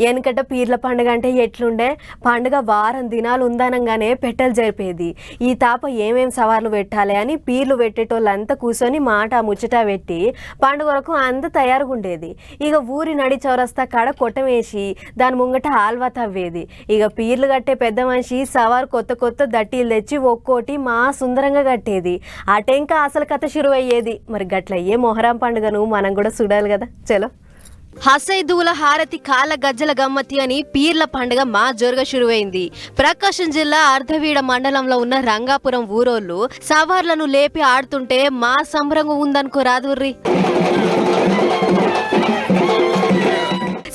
వెనకట పీర్ల పండుగ అంటే ఎట్లుండే, పండుగ వారం దినాలు ఉందనంగానే పెట్టెలు జరిపేది. ఈ తాప ఏమేం సవార్లు పెట్టాలి అని పీర్లు పెట్టేటోళ్ళంతా కూర్చొని మాట ముచ్చట పెట్టి పండుగలకు అంత తయారుగా ఉండేది. ఇక ఊరి నడి చౌరస్తా కాడ కొట్టమేసి దాని ముంగట హాల్వా తవ్వేది. ఇక పీర్లు కట్టే పెద్ద మనిషి సవారు కొత్త కొత్త దట్టీలు తెచ్చి ఒక్కోటి మా సుందరంగా కట్టేది. అటెంక అసలు కథ షురు అయ్యేది. మరి గట్లయ్యే మొహరం పండుగను మనం కూడా చూడాలి కదా. చలో. హసైదుల హారతి కాళ్ళ గజ్జల గమ్మతి అని పీర్ల పండుగ మా జోరుగా షురువైంది. ప్రకాశం జిల్లా అర్ధవీడ మండలంలో ఉన్న రంగాపురం ఊరోళ్ళు సవార్లను లేపి ఆడుతుంటే మా సంబరంగా ఉందనుకో రాదుర్రి.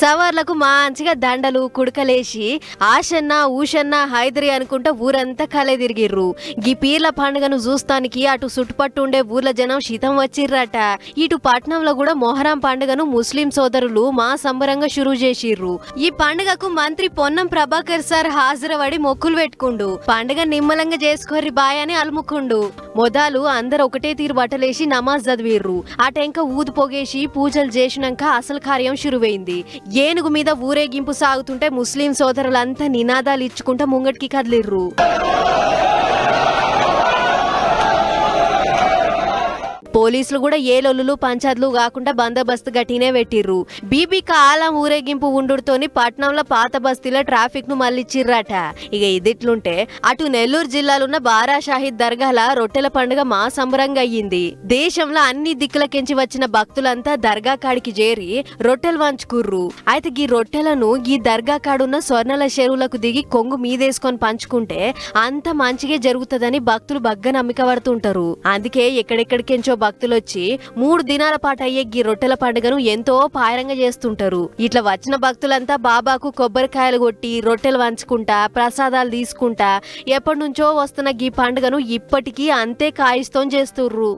సవార్లకు మంచిగా దండలు కుడకలేసి ఆషన్న ఊషన్న హైదరి అనుకుంటా ఊరంతా కలే తిరిగిర్రు. గీ పీర్ల పండుగను చూస్తానికి అటు చుట్టుపట్టు ఉండే ఊర్ల జనం శీతం వచ్చిర్రట. ఇటు పట్నంలో కూడా మొహరం పండుగను ముస్లిం సోదరులు మా సంబరంగా షురూ చేసిర్రు. ఈ పండుగకు మంత్రి పొన్నం ప్రభాకర్ సార్ హాజరవడి మొక్కులు పెట్టుకుండు. పండుగ నిమ్మలంగా చేసుకోర్రి బాయ్ అని అలుముకుండు. మొదలు అందరు ఒకటే తీరు బట్టలేసి నమాజ్ చదివిర్రు. ఆ టెంక ఊదు పొగేసి పూజలు చేసినాక అసలు కార్యం షురువైంది. ఏనుగు మీద ఊరేగింపు సాగుతుంటే ముస్లిం సోదరులంతా నినాదాలు ఇచ్చుకుంటా ముంగటికి కదిలిర్రు. పోలీసులు కూడా ఏ లొల్లులు పంచాయతీలు కాకుండా బందోబస్తు గట్టినే పెట్టిర్రు. బీబీకా ఆలం ఊరేగింపు ఉండుతోని పట్నంలో పాత బస్తీలో ట్రాఫిక్ ను మళ్ళిచ్చిర్రట. ఇక ఇదిట్లుంటే అటు నెల్లూరు జిల్లాలో ఉన్న బారా షాహిద్ దర్గాల రొట్టెల పండుగ మా సంబరంగా అయ్యింది. దేశంలో అన్ని దిక్కులకెంచి వచ్చిన భక్తులంతా దర్గా కాడికి చేరి రొట్టెలు వంచుకుర్రు. అయితే ఈ రొట్టెలను ఈ దర్గా కాడున్న స్వర్ణల చెరువులకు దిగి కొంగు మీదేసుకొని పంచుకుంటే అంత మంచిగా జరుగుతుందని భక్తులు బగ్గ నమ్మిక పడుతుంటారు. అందుకే ఎక్కడెక్కడికెంచో భక్తులు వచ్చి 3 దినాల పాటు అయ్యే ఈ రొట్టెల పండుగను ఎంతో పారంగా చేస్తుంటారు. ఇట్లా వచ్చిన భక్తులంతా బాబాకు కొబ్బరికాయలు కొట్టి రొట్టెలు వంచుకుంటా ప్రసాదాలు తీసుకుంటా ఎప్పటి నుంచో వస్తున్న ఈ పండుగను ఇప్పటికీ అంతే కాయిస్తో చేస్తుర్రు.